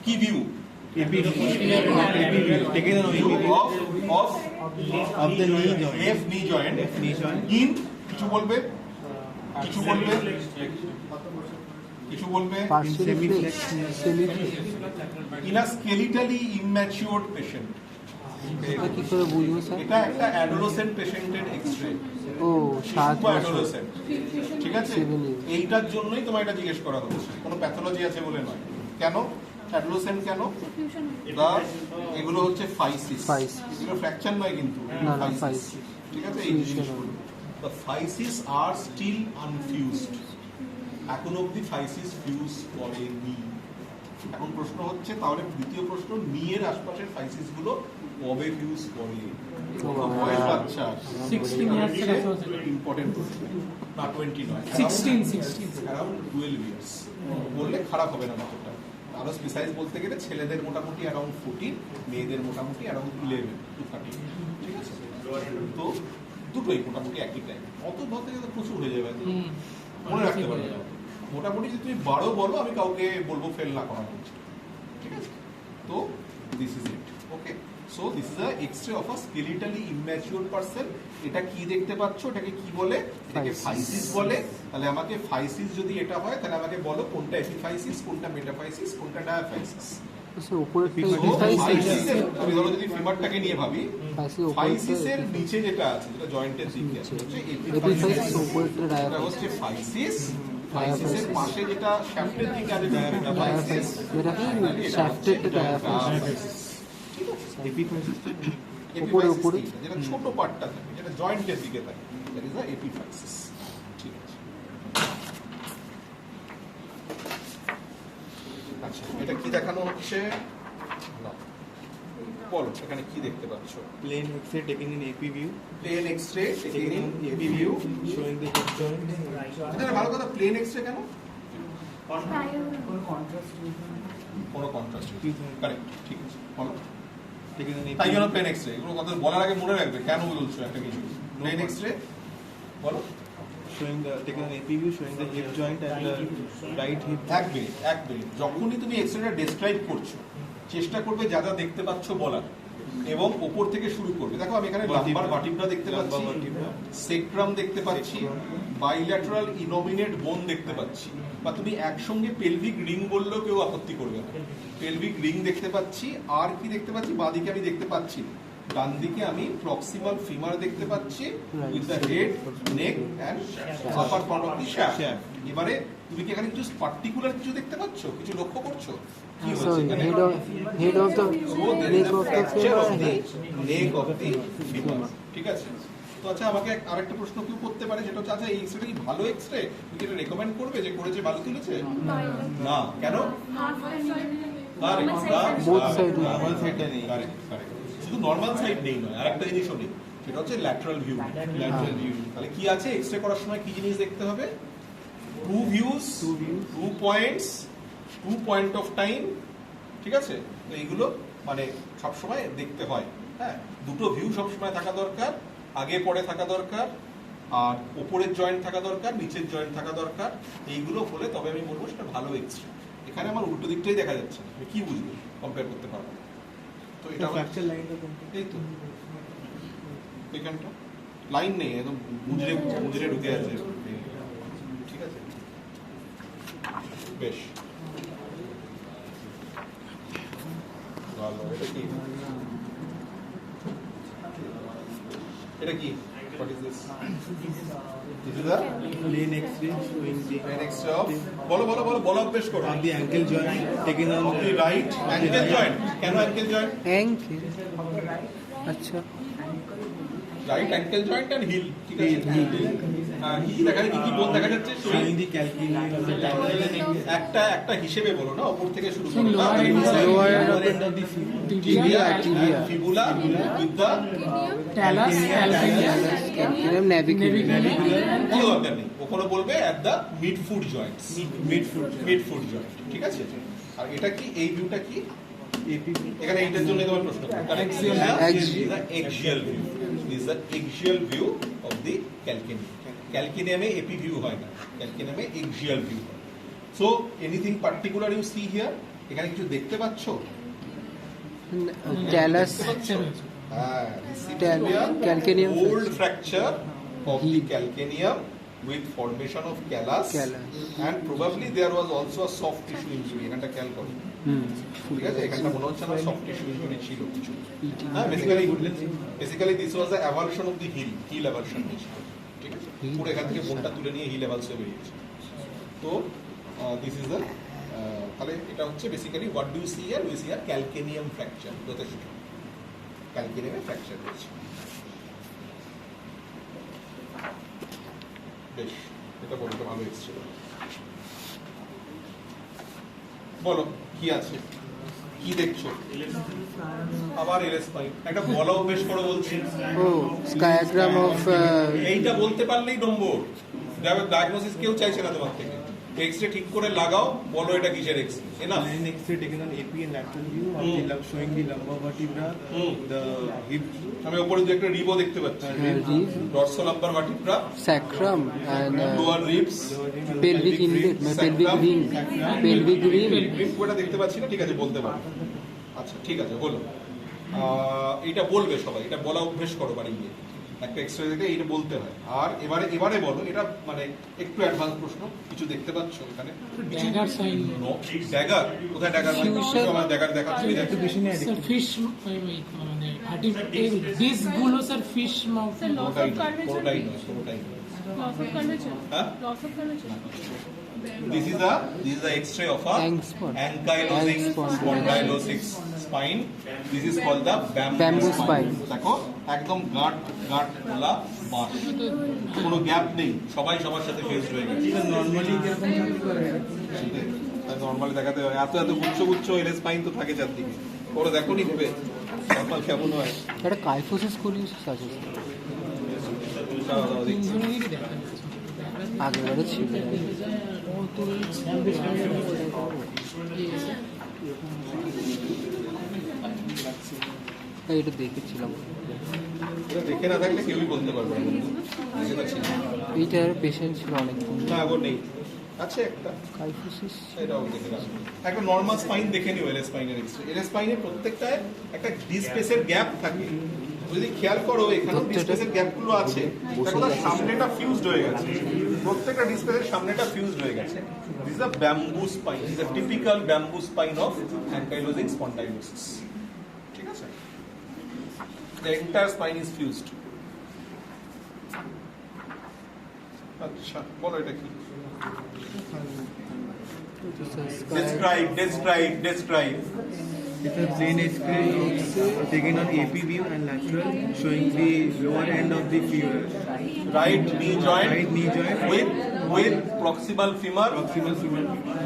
কি view? AP view taken on View AP of the knee joint. left knee joint in কিছু বলবে in a skeletally immature patient. কি করে বুঝবো sir? এটা একটা অ্যাডোলেসেন্ট পেশেন্টের এক্সরে। ও 7 বছর অ্যাডোলেসেন্ট, ঠিক আছে? এইটার জন্যই তোমার এটা জিজ্ঞেস করা হচ্ছে, কোনো প্যাথোলজি আছে বলে নয়। কেন অ্যাডোলেসেন্ট? কেন এগুলো হচ্ছে ফাইসিস, এগুলো ফ্র্যাকচার নয় কিন্তু, ফাইসিস, ঠিক আছে? এই জিনিসগুলো the physis are still unfused, এখন অবধি ফাইসিস ফিউজ করেনি। এখন প্রশ্ন হচ্ছে তাহলে দ্বিতীয় প্রশ্ন, নিয়ের আশপাশের ফাইসিস গুলো কবে ফিউজ করে? বয়স বাচ্চা 16 ইয়ার্স থেকে ইম্পর্টেন্ট প্রশ্ন, না 20 নয়, 16 অ্যারাউন্ড 12 ইয়ার্স বললে খারাপ হবে না ব্যাপারটা। আরো স্পেসাইজ বলতে গেলে ছেলেদের মোটামুটি অ্যারাউন্ড 14, মেয়েদের মোটামুটি অ্যারাউন্ড 11 to 13, ঠিক আছে? তো দুটোই মোটামুটি একই টাইম, অত বলতে গেলে প্রচুর হয়ে যাবে, মনে রাখতে পারবে না। মোটামুটি যদি তুমি 12 বলো আমি কাউকে বলবো ফেল না করা হচ্ছে, ঠিক আছে? তো this is it, okay? So this is a x ray of a skeletally immature person. এটা কি দেখতে পাচ্ছ? এটাকে কি বলে? এটাকে ফাইসিস বলে। তাহলে আমাকে ফাইসিস যদি এটা হয় তাহলে আমাকে বলো কোনটা এপিফাইসিস, কোনটা মেটাফাইসিস, কোনটা ডায়াফাইসিস। স্যার উপরে আমি ধরো যদি ফিমারটাকে নিয়ে ভাবি, ফাইসিসের নিচে যেটা আছে, যেটা জয়েন্টের দিকে আছে, হচ্ছে এপিফাইসিস, উপরেরটা ডায়াফাইসিস, হচ্ছে ফাইসিস। ফাইসিসের পাশে যেটা শ্যাফটের দিকে আছে ডায়াফাইসিস, এটা কি শ্যাফটেড ডায়াফাইসিস, ঠিক আছে? এপিফাইসিসটা উপরে যেটা ছোট পার্টটা থাকে, যেটা জয়েন্টের দিকে থাকে, দ্যাট ইজ দ্য এপিফাইসিস, ঠিক আছে? আচ্ছা, এটা কি দেখানো হচ্ছে? না, বলো এখানে কি দেখতে পাচ্ছ? plain X-ray taken in AP view, plain X-ray taken in AP view, showing the hip joint. এটা ভালো কথা। প্লেন এক্সরে কেন? কোনো কন্ট্রাস্ট, কারেক্ট, ঠিক আছে, বলো। Taken in তাই AP জন্য প্লেন এক্সরে, এগুলো কথা বলার আগে মনে রাখবে কেন বলছো একটা কিছু। প্লেন এক্সরে বলো। showing the taken in AP view, showing the hip joint and the right hip. এক মিনিট, যখনই তুমি এক্সরেটা ডেসক্রাইব করছো চেষ্টা করবে যা যা দেখতে পাচ্ছ বলার, এবং ওপর থেকে শুরু করবে। দেখো আমি এখানে লাম্বার ভার্টিব্রা দেখতে পাচ্ছি, সেক্ট্রাম দেখতে পাচ্ছি, বাইল্যাটারাল ইনোমিনেট বোন দেখতে পাচ্ছি, বা তুমি একসঙ্গে পেলভিক রিং বললেও কেউ আপত্তি করবে না। পেলভিক রিং দেখতে পাচ্ছি, আর কি দেখতে পাচ্ছি? বাঁদিকে আমি দেখতে পাচ্ছি না, ডান দিকে আমি প্রক্সিমাল ফিমার দেখতে পাচ্ছি with the head, neck and upper part of the shaft. এবারে তুমি কি এখানে কিছু পার্টিকুলার কিছু দেখতে পাচ্ছ, কিছু লক্ষ্য করছো? কি হচ্ছে এখানে? Head of the neck of the femur, ঠিক আছে? তো আচ্ছা, আমাকে আরেকটা প্রশ্ন কেউ করতে পারে, যেটা হচ্ছে আচ্ছা এই এক্সরে কি ভালো এক্সরে? তুমি কি এটা রেকমেন্ড করবে যে করেছে ভালো তুলেছে? না, কেন? বোথ সাইড, Normal side টা নেই। শুধু নর্মাল সাইড নেই নয়, আরেকটা জিনিসও নেই, সেটা হচ্ছে ল্যাটারাল ভিউ। ল্যাটারাল ভিউ তাহলে কি আছে? এক্সরে করার সময় কি জিনিস দেখতে হবে? Two views, two points, two point of time, ঠিক আছে? তো এইগুলো মানে সবসময় দেখতে হয়। হ্যাঁ, দুটো ভিউ সবসময় থাকা দরকার, আগে পরে থাকা দরকার, আর ওপরের জয়েন্ট থাকা দরকার, নিচের জয়েন্ট থাকা দরকার। এইগুলো হলে তবে আমি বলবো সেটা ভালো এক্সরে। এখানে আমার উল্টো দিকটাই দেখা যাচ্ছে, আমি কি বুঝবো? কম্পেয়ার করতে পারবো না। তো এটা ফ্র্যাকচার লাইনটা কোনটা? এই তো এখানটা লাইন নেই, একদম মুজরে ঢুকে আছে, ঠিক আছে? বেশ ভালো। এটা কি? What is this? This is a Plain X-ray showing the X-ray of বলো অভ্যেস করো। of the ankle joint taken on Of the right ankle joint. কেন ankle joint? অ্যাঙ্কেল, আচ্ছা, right ankle joint and heel, ঠিক আছে? কি দেখা যাচ্ছে? কি বোন দেখা যাচ্ছে? showing the calcaneum of the একটা হিসেবে বলো না, উপর থেকে শুরু করো। lower end of the tibia, fibula with the talus, calcaneum, navicular, কোনো দরকার নেই, ওখানে বলবে at the mid foot Joints, mid foot joint, ঠিক আছে? আর এটা কি? এই ভিউটা কি? AP view. এখানে এইটার জন্য তোমার প্রশ্ন axial view is the axial view of the calcaneum. Calcaneum A AP view হয় না, calcaneum এ axial view হয়। So anything particular you see here? এখানে কিছু দেখতে পাচ্ছ? ট্যালাস হ্যাঁ, calcaneum old fracture of the Heel. calcaneum with formation of callus, Callus. and probably there was also a soft tissue injury. এখানটা খেয়াল করো, ঠিক আছে? এখানটা মনে হচ্ছে না সফট টিস্যু ইনজুরি ছিল কিছু। হ্যাঁ, basically this was the avulsion of the heel avulsion হয়েছিল, ঠিক আছে? পুরো এখান থেকে বোনটা তুলে নিয়ে হিল অ্যাভালসে বেরিয়েছে। তো দিস ইজ দ্য, তাহলে এটা হচ্ছে basically what do you see here? We see here calcaneum fracture, যথেষ্ট ক্যালকেনিয়ামে ফ্র্যাকচার হয়েছে। বেশ, এটা বলতে ভালো এসেছিল। বলো কি আছে, কি দেখছো? আবার এলএস পাইপ, একটা বলা অভ্যেস করো বলছি। ডায়াগ্রাম অফ এইটা বলতে পারলেই নম্বর। ডায়াগনোসিস কেউ চাইছে না তোমার থেকে, এক্সরে ঠিক করে লাগাও, বলো এটা কিসের এক্সরে না। An X-ray taken on AP and lateral view of the showing the lumbar vertebra, the hip. আমি উপরে দু একটা রিবও দেখতে পাচ্ছি, dorsolumbar vertebra, sacrum and lower ribs, pelvic inlet, pelvic ring. ওটা দেখতে পাচ্ছি না, ঠিক আছে বলতে পারবো। আচ্ছা ঠিক আছে, হলো। এটা বলবে সবাই, এটা বলা অভ্যেস করো বাড়ি গিয়ে। একটা এক্সরে দেখে এইটা বলতে হয়। আর এবারে বলো, এটা মানে একটু অ্যাডভান্স প্রশ্ন, কিছু দেখতে পাচ্ছ এখানে? ড্যাগার সাইন, ড্যাগার কোথায়? ড্যাগার আমার ড্যাগার দেখাচ্ছি, স্যার ফিশ মানে ডিসগুলো স্যার ফিশ মাউথ। কোনোটাই নয়। হ্যাঁ, This is the X-ray of a ankylosing spondylosis spine. This is called the bamboo spine. দেখো একদম গাঁট খোলা বাঁশ, কোনো গ্যাপ নেই, সবাই সবার সাথে ফেসড হয়ে গেছে। নর্মালি দেখাতে হয়, এত গুচ্ছ এলএস স্পাইন তো থাকে চারদিকে। ওরা দেখো নি হবে নর্মাল কেমন হয়। একটা কাইফোসিস স্কোলিওসিস আছে আগেবারে ছিল। এটা দেখেছিলাম, এটা দেখে না থাকলে কেউই বলতে পারবে না। এইটার পেশেন্ট ছিল অনেক না, আগর নেই, আছে একটা কাইফোসিস। এটাও দেখে রাখো। একটা নর্মাল স্পাইন দেখে নিও, এলএস স্পাইনের এক্সরে। এলএস স্পাইনের প্রত্যেকটায় একটা ডিসপ্লেসের গ্যাপ থাকে, যদি খেয়াল করো এখানেও ডিসপ্লেসের গ্যাপগুলো আছে। দেখো তার সামনেটা ফিউজড হয়ে গেছে, প্রত্যেকটা ডিসপ্লেসের সামনেটা ফিউজড হয়ে গেছে। This is a bamboo spine, this is a typical bamboo spine of ankylosing spondylosis, ঠিক আছে? The entire spine is fused. আচ্ছা বলো এটা কি? Describe. It's a plain X-ray taken on AP view and lateral, showing the lower end of the femur. Right knee joint with proximal femur,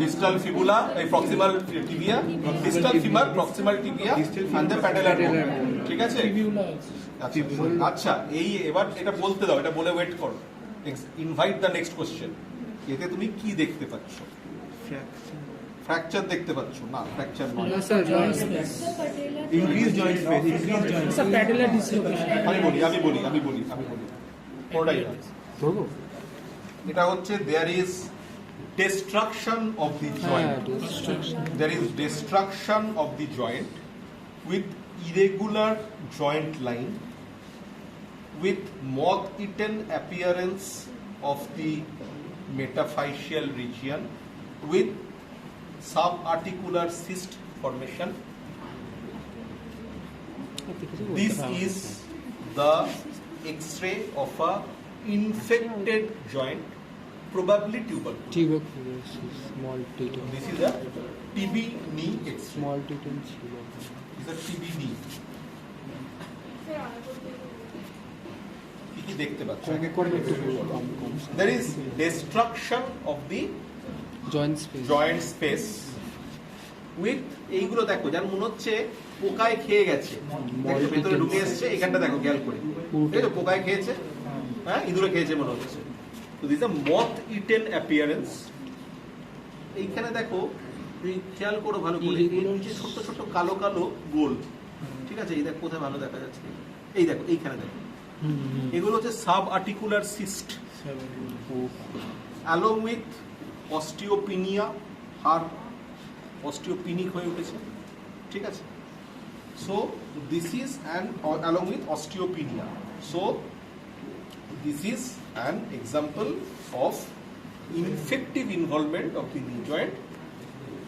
distal fibula, proximal tibia, distal femur, proximal tibia, and the patellar bone. ঠিক আছে? আচ্ছা এই এবার এটা বলতে দাও, এটা বলে ওয়েট করো। Invite the next question. এতে তুমি কি দেখতে পাচ্ছ? ফ্র্যাকচার দেখতে পাচ্ছ? না, ফ্র্যাকচার নয়, Increased joint space. Sir patellar dislocation. আমি বলি কোনটাই না। এটা হচ্ছে there is destruction of the joint. There is destruction of the joint with irregular joint line, with moth-eaten appearance of the metaphyseal region, with subarticular cyst formation. This is the X-ray of a infected joint, probably tuberculosis. Tuberculosis, small teton. This is a TB knee X-ray. Small teton ছিল। This is a TB knee. কি দেখতে পাচ্ছ? There is destruction of the joint space with এইগুলো দেখো, যার মনে হচ্ছে পোকায় খেয়ে গেছে, দেখো ভেতরে ঢুকে এসেছে, এখানটা দেখো খেয়াল করে, এই তো পোকায় খেয়েছে, হ্যাঁ ইঁদুরে খেয়েছে মনে হচ্ছে। তো this a moth eaten appearance. এইখানে দেখো, তুমি খেয়াল করো ভালো করে, ছোট ছোট কালো কালো গোল, ঠিক আছে? এই দেখো কোথায় ভালো দেখা যাচ্ছে, এই দেখো এইখানে দেখো, এগুলো হচ্ছে sub articular cyst, along with osteopenia, osteopenic হয়ে উঠেছে, ঠিক আছে। So this is an along with osteopenia, so this is an example of infective involvement of the knee joint,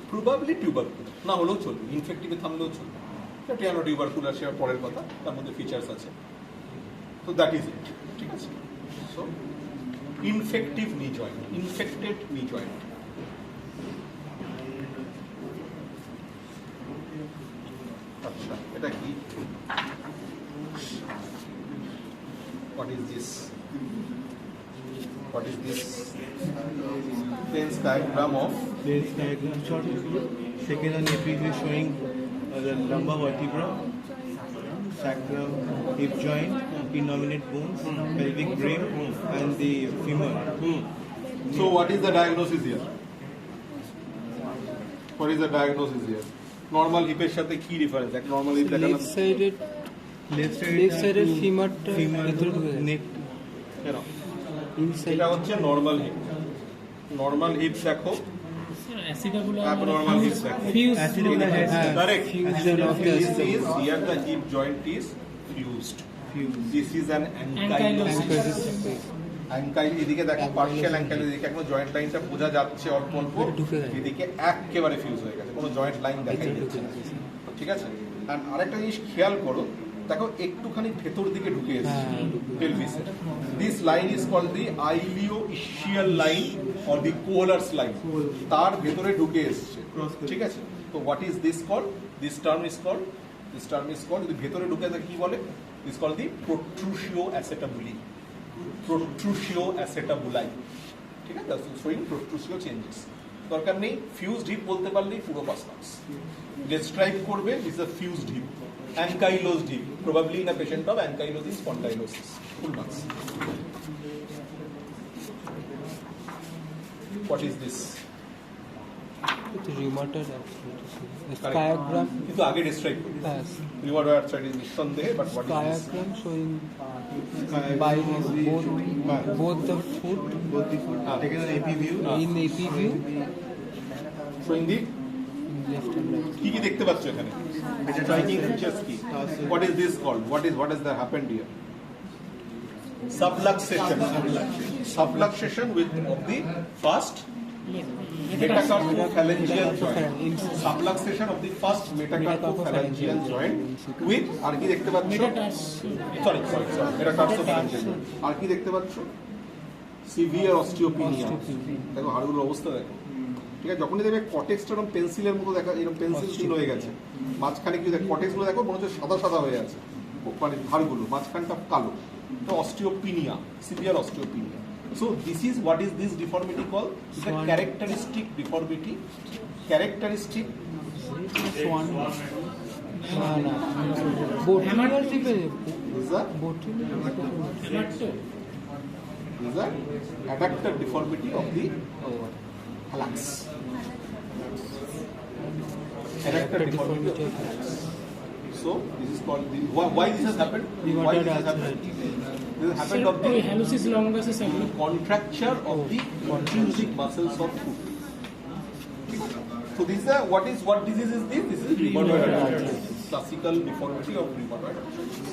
probably tubercular, না হলেও চলবে, ইনফেক্টিভে থামলেও চলবে। টিয়ানো টিউবারকুলার সেটা পরের কথা, তার মধ্যে ফিচার্স আছে। তো দ্যাট ইজ ইট, ঠিক আছে। সো ইনফেক্টিভ নি জয়েন্ট, ইনফেক্টেড নি জয়েন্ট। আচ্ছা, এটা কি? What is this? What is this? Tense diagram of There's diagram shot. Second on APV showing the lumbar vertebra, sacrum, hip joint, innominate bones, pelvic brain, and the femur. So what is the diagnosis here? What is the diagnosis here? Normal hip এর সাথে কি difference? এক normal heap দেখালাম, left সাইডের ফিমারটা ভিতরে ঢুকে যায়। neck. কেন? ইনসাইড এটা হচ্ছে নরমাল হিপ। নরমাল হিপ দেখো, অ্যাসিডাবুলার abnormal hip দেখো। Fuse Acidola has Correct. fusion of the This is here the hip joint is fused. This is an Ankylosis. অ্যাঙ্কাইল। এদিকে দেখো পার্শিয়াল অ্যাঙ্কাইল, এদিকে এখনো জয়েন্ট লাইনটা বোঝা যাচ্ছে অল্প অল্প, ঢুকে গেছে। এদিকে একেবারে ফিউজ হয়ে গেছে, কোনো জয়েন্ট লাইন দেখাই যাচ্ছে না, ঠিক আছে। আর আরেকটা জিনিস খেয়াল করো, দেখো একটুখানি ভেতর দিকে ঢুকে এসেছে পেলভিসে। This line is called the ilio ischial line or the Kohler's line, তার ভেতরে ঢুকে এসেছে, ঠিক আছে। তো what is this called? This term is called যদি ভেতরে ঢুকে থাকে কি বলে? দিস কল্ড দি প্রোট্রুসিও অ্যাসেটাবুলি, প্রোট্রুসিও অ্যাসেটাবুলাই, ঠিক আছে। Showing protrusio changes. দরকার নেই, ফিউজড হিপ বলতে পারলেই পুরো পাস মার্কস। ডেসক্রাইব করবে this a fused hip, ankylosed hip, probably in a patient of ankylosing spondylosis, full marks. What is this? Rheumatoid arthritis skiagram কিন্তু আগে ডেসক্রাইব করি, yes রিউমাটয়েড আর্থ্রাইটিস নিঃসন্দেহে, but what is this? Skiagram showing by both the foot Both the foot taken on AP view. in AP view Showing the left and right. কি কি দেখতে পাচ্ছ এখানে? Striking features কি? What is this called? What has that happened here? Subluxation with of the first metacarpophalangeal joint. Subluxation of the first metacarpophalangeal joint with আর কি দেখতে পাচ্ছ? Sorry, metacarpophalangeal joint. আর কি দেখতে পাচ্ছ? Severe osteopenia. দেখো হাড়গুলোর অবস্থা দেখো, ঠিক আছে। যখনই দেখবে কটেক্সটা এরকম পেন্সিলের মতো দেখা, এরকম পেন্সিল সিল হয়ে গেছে, মাঝখানে কি দেখো কটেক্সগুলো দেখো মনে হচ্ছে সাদা সাদা হয়ে আছে, মানে ধারগুলো মাঝখানটা কালো, তো osteopenia, severe osteopenia. So this is what is this deformity call? It's a characteristic deformity, characteristic Botinual type is a adductor deformity of the phalanx. Adductor deformity of the phalanx. So this is called the why this has happened? Why this has happened? This has happened of the hallucis longus is contracture of the intrinsic muscles of foot. So this is what disease is this? This is rheumatoid arthritis. Classical deformity of rheumatoid arthritis.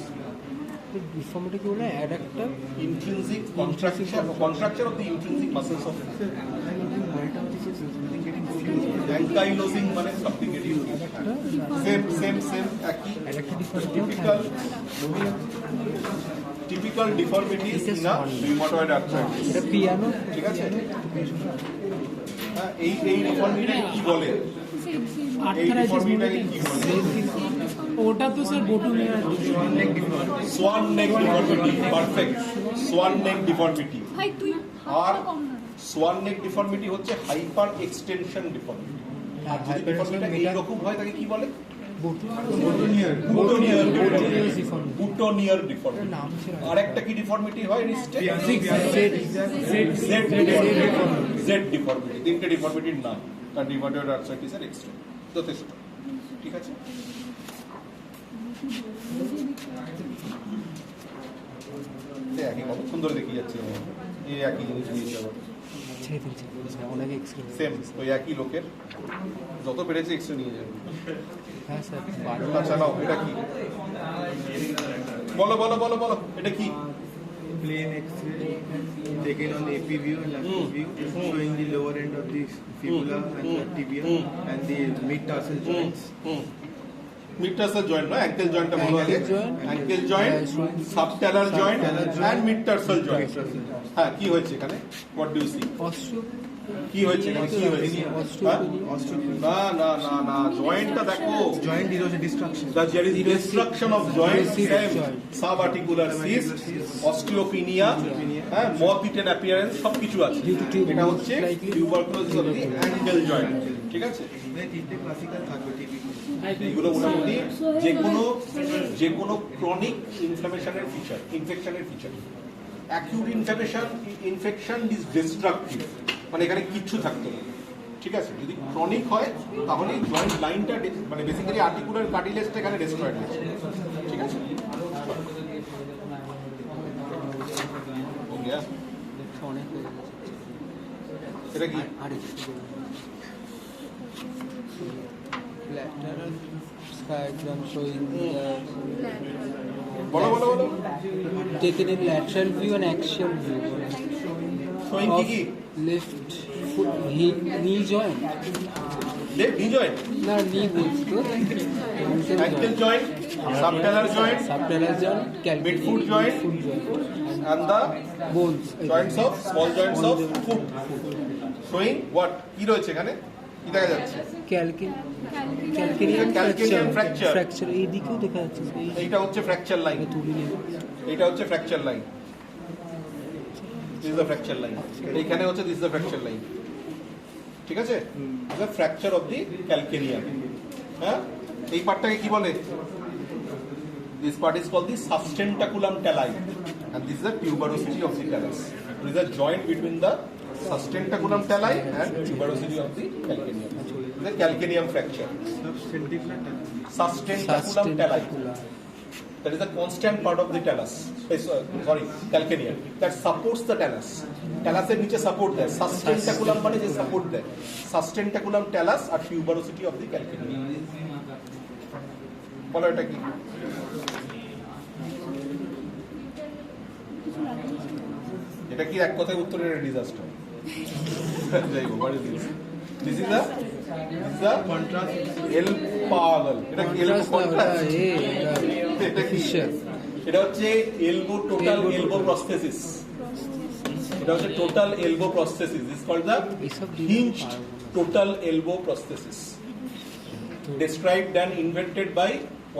deformity কি বলে adductor Intrinsic contracture of the intrinsic muscles of foot. Ankylosing মানে something getting same একই typical deformities in a rheumatoid arthritis. এটা piano ঠিক আছে, এই deformity কি বলে? এই ডিফর্মিটিটাকে কি বলে? ওটা তো স্যার বোটুমিয়ার সোয়ান নেক ডিফর্মিটি, পারফেক্ট। সোয়ান নেক ডিফর্মিটি। আর সোয়ান নেক ডিফর্মিটি হচ্ছে হাইপার এক্সটেনশন ডিফর্মিটি। আর যদি ডিফর্মিটিটা এইরকম হয় তাকে কি বলে? Boutonniere deformity. আর একটা কি ডিফর্মিটি হয়? Z deformity. তিনটে ডিফর্মিটির নাম, কারণ রিউমাটয়েড আর্থ্রাইটিসের এক্সট্রিম। যথেষ্ট, ঠিক আছে। একই কতক্ষণ ধরে দেখিয়ে যাচ্ছে, এই একই জিনিস নিয়ে যাওয়ার। ছেড়ে দিন অনেক এক্সরে সেম ওই একই লোকের যত পেরেছে এক্সরে নিয়ে যাবে। হ্যাঁ স্যার বারো আচ্ছা নাও, এটা কি? বলো বলো বলো বলো, এটা কি? Plain X-ray taken on AP view and lateral view, showing the lower end of the fibula and the tibia and the mid-tarsal joints. Mid-tarsal joint, no? Ankle joint টা বলো আগে। Ankle joint. Ankle joint, subtalar joint and mid-tarsal joint. হ্যাঁ, কি হয়েছে এখানে? What do you see? Austro কি হয়েছে এখানে? কি হয়েছে? অস্ট্রোপেনিয়া না না না না, জয়েন্টটা দেখো। Joint erosion destruction. There is destruction of joint, same joint. subarticular cyst, osteopenia, হ্যাঁ, moth-eaten appearance, সবকিছু আছে। Due to tuberculosis, এটা হচ্ছে likely. tuberculosis of the ankle joint, ঠিক আছে? মানে তিনটে ক্লাসিক্যাল থাকবে টিপি। এইগুলো মোটামুটি যে কোনো ক্রনিক ইনফ্লামেশনের ফিচার, ইনফেকশনের feature. Acute infection is destructive, মানে এখানে কিচ্ছু থাকতো না, ঠিক আছে? যদি ক্রনিক হয় তাহলে জয়েন্ট লাইনটা মানে বেসিক্যালি আর্টিকুলার কার্টিলেজটা এখানে ডিস্ট্রয়েড হচ্ছে, ঠিক আছে? অনেক হয়ে গেছে এটা কি? আর lateral diagram showing the বলো বলো বলো, taken in lateral view and axial view showing কি of কি? left foot knee joint left knee joint, না knee বলছি তো ankle joint, subtalar joint, subtalar joint Midfoot joint. foot joint and the bones joints of small joints of foot, showing what? কি রয়েছে এখানে? কি দেখা যাচ্ছে? calcaneal Calcaneal fracture. fracture এই দিকেও দেখা যাচ্ছে এইটা হচ্ছে ফ্র্যাকচার লাইন, তুলি নিয়ে এইটা হচ্ছে fracture line, this is the fracture line, এইখানে হচ্ছে this is the fracture line, ঠিক আছে? The fracture of the calcaneum. হ্যাঁ, এই পার্টটাকে কি বলে? This part is called the sustentaculum tali and this is the tuberosity of the talus. This is a joint between the sustentaculum talli and tuberosity of the calcaneum. The calcaneum fracture. Sustentaculum talli. That is a constant part of the talus. Calcaneum. That supports the talus. Talus এর নিচে support দেয়. Sustentaculum মানে যে support দেয়. Sustentaculum talus R tuberosity of the calcaneum. বলো এটা কি? এটা কি এক কথায় উত্তরের ডিজাস্টার? যাই হোক, what is this? This is the contrast L পাগল। এটা কি এলবো কন্ট্রাস্ট? এটা কি? এটা হচ্ছে এলবো টোটাল এলবো প্রস্থেসিস। এটা হচ্ছে total elbow prosthesis. This is called the hinged total elbow prosthesis. Described and invented by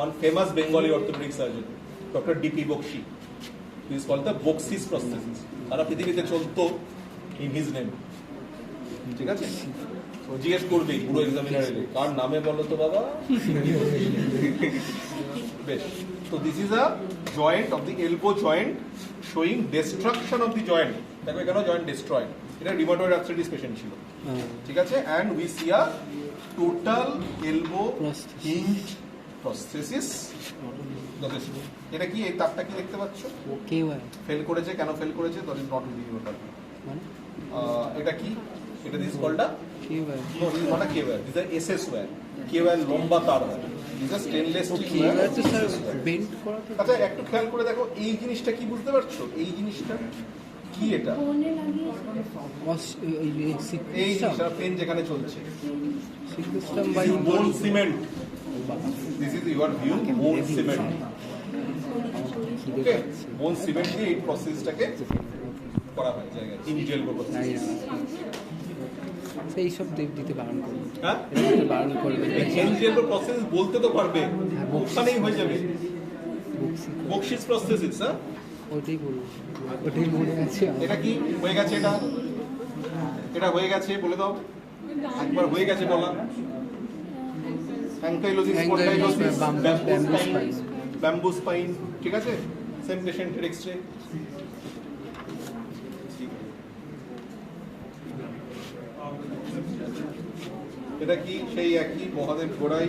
one famous Bengali orthopedic surgeon, Dr. D.P. Bakshi. This is called the Bakshi prosthesis. সারা পৃথিবীতে চলতো in his name, ঠিক আছে? তো জিজ্ঞেস করবেই পুরো এক্সামিনারে, কার নামে বলো তো বাবা। বেশ, তো this is a joint of the elbow joint showing destruction of the joint. দেখো এখানে জয়েন্ট ডিস্ট্রয়েড, এটা রিউমাটয়েড আর্থ্রাইটিস পেশেন্ট ছিল, ঠিক আছে? And we see a total elbow hinge prosthesis. এটা কি? এই তারটা কি দেখতে পাচ্ছ? ফেল করেছে, কেন ফেল করেছে? That is not with you. এটা কি? এটা দিস কলটা no, this not a K wire, this are SS wire. K wire লম্বা তার হয়, this are stainless steel wire. আচ্ছা, একটু খেয়াল করে দেখো এই জিনিসটা কি, বুঝতে পারছো? এই জিনিসটা কি? এটা এই জিনিসটা পেন যেখানে চলছে, বোন cement. This is your view, bone cement. Okay, bone cement দিয়ে এই প্রসেসটাকে করা হয় জায়গায়, ইনজেল প্রসেস। সেই সব দিতে বারণ করবে। হ্যাঁ, বারণ করবে। ইনজেল প্রসেস বলতে তো পারবে, ওখানেই হয়ে যাবে বকশিস প্রসেসিস। হ্যাঁ, ওটাই বলবো, ওটাই মনে আছে। এটা কি হয়ে গেছে? এটা হয়ে গেছে, বলে দাও একবার। হয়ে গেছে বলা। অ্যাঙ্কাইলোসিস, স্পন্ডাইলোসিস, ব্যাম্বু স্পাইন, ঠিক আছে? সেম পেশেন্টের এক্সরে। এটা কি? সেই একই মহাদেব গোড়াই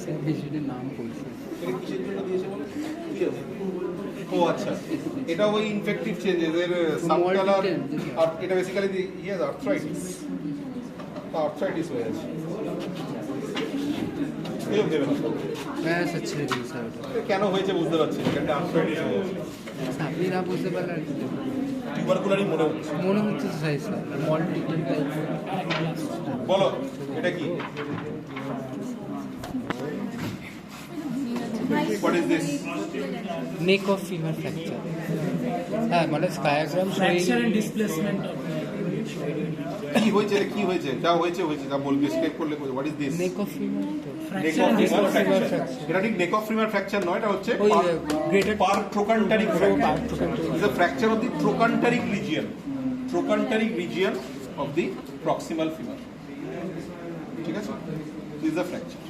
স্যার পেশেন্টের নাম বলছে। এটা কিসের জন্য দিয়েছে বলো? ও আচ্ছা, এটা ওই ইনফেক্টিভ চেঞ্জ এদের সাবকালার, আর এটা বেসিক্যালি ইয়ে আর্থ্রাইটিস, আর্থ্রাইটিস হয়ে আছে। এরকম দেবে না হ্যাঁ স্যার ছেড়ে দিন স্যার ওটা। এটা কেন হয়েছে বুঝতে পারছি না, এটা আর্থ্রাইটিস হয়ে আছে। স্যার, আপনি না বুঝতে পারলে আর কি দেবো? টিউবারকুলারই মনে হচ্ছে। মনে হচ্ছে স্যার স্যার মল্টিপল টাইপ। বলো এটা কি? What is this? Neck of femur fracture. হ্যাঁ মানে diagram fracture and displacement of কি হয়েছে? কি হয়েছে? যা হয়েছে হয়েছে, যা বলবি স্টেপ করলে what is this? Neck of femur তো neck fracture of end femur displacement. Fracture. এটা ঠিক নেক অফ ফিমার ফ্র্যাকচার নয়, এটা হচ্ছে ওই greater pertrochanteric fracture. It's a fracture of the trochanteric region of the proximal femur. ঠিক আছে? This is a fracture.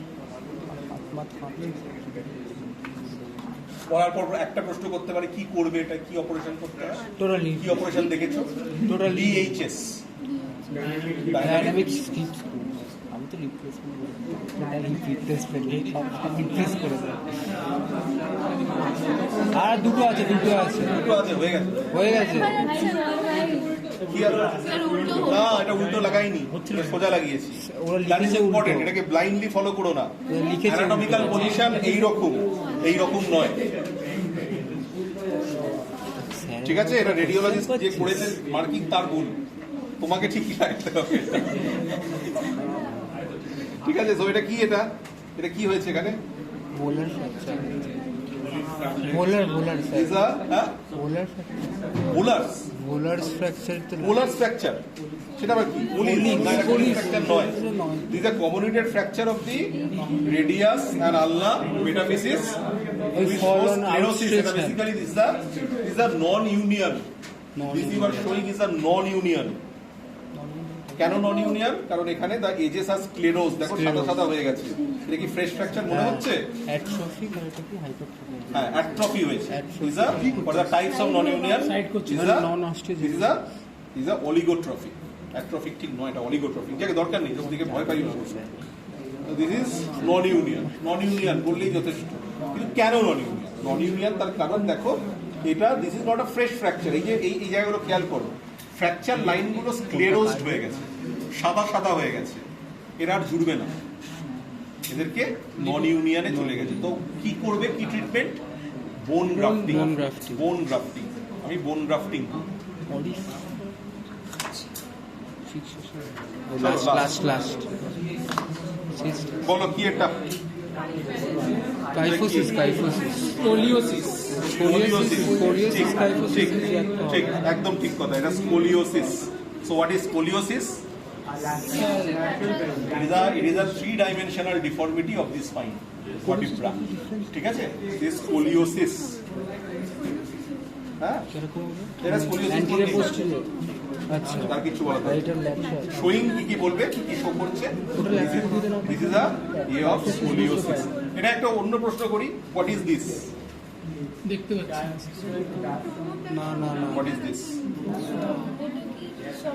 পড়ার পর একটা প্রশ্ন করতে পারে কি করবে, এটা কি অপারেশন করতে হয়? টোটালি কি অপারেশন দেখেছো? Total DHS, dynamic skip school. আমি তো রিপ্লেসমেন্ট করি, রিপ্লেসমেন্ট রিপ্লেস করে দেয়। আর দুটো আছে দুটো আছে, হয়ে গেছে। হয়ে গেছে। কি আর না, এটা উল্টো লাগাইনি, সোজা লাগিয়েছি। ওরা দ্যাট ইজ লিখেছে ইম্পর্টেন্ট, উল্টো। এটাকে ব্লাইন্ডলি ফলো করো না। লিখেছে অ্যানাটমিক্যাল পজিশন এই রকম নয়, ঠিক আছে? এটা রেডিওলজিস্ট যে করেছে মার্কিং তার ভুল, তোমাকে ঠিকই রাখতে হবে। ঠিক আছে, তো এটা কি? এটা কি হয়েছে এখানে? Volar fracture. Volar Is a volar fracture. Volars fracture তো ফ্র্যাকচার, সেটা আবার কি? ফ্র্যাকচার নয়। This a comminuted fracture of the radius and ulna metaphysis ওই fallen এটা basically this the non union. This you are showing is a non union. কেন non union? কারণ এখানে দ্য এজেস আর স্ক্লেরোজ, দেখো সাদা সাদা হয়ে গেছে। এটা কি ফ্রেশ ফ্র্যাকচার মনে হচ্ছে? অ্যাট্রফি মানে এটা কি হাইপারট্রফি? হ্যাঁ, অ্যাট্রফি হয়েছে। Is a four the types of non union, is a oligotrophy. Atrophic ঠিক নয়, এটা অলিগোট্রফি। যাকে দরকার নেই, দিকে ভয় পাই না। This is non union. Non union বললেই যথেষ্ট। কিন্তু কেন নন ইউনিয়ন? নন ইউনিয়ন তার কারণ দেখো, এটা this is not a fresh fracture. এই যে এই জায়গাগুলো খেয়াল করো, ফ্র্যাকচার লাইনগুলো স্ক্লেরোজড হয়ে গেছে, সাদা সাদা হয়ে গেছে, এরা আর জুড়বে না, এদেরকে নন ইউনিয়নে চলে গেছে। তো কি করবে? কি ট্রিটমেন্ট? বোন গ্রাফটিং। আমি বোন গ্রাফটিং। লাস্ট বলো কি এটা? Kyphosis scoliosis. ঠিক, একদম ঠিক কথা। এটা scoliosis. So what is scoliosis? It is a three-dimensional deformity of the spine, vertebra. ঠিক আছে? This scoliosis. হ্যাঁ, এটা scoliosis। আচ্ছা, তার কিছু বলা যায়? এটা ল্যাটারাল শোয়িং কি বলবে? কি শো করছে? This is a way of scoliosis. এটা একটা অন্য প্রশ্ন করি, what is this? দেখতে পাচ্ছি না What is this?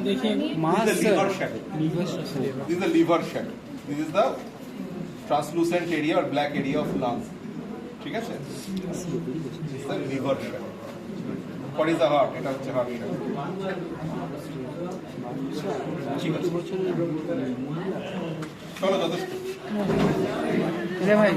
দেখে মাস This is the liver shadow. Liver This is the liver shadow. This is the translucent area or black area of lung. ঠিক আছে? This is the liver shadow. What is the heart? এটা হচ্ছে heart shadow. ঠিক আছে, চলো যথেষ্ট। রে ভাই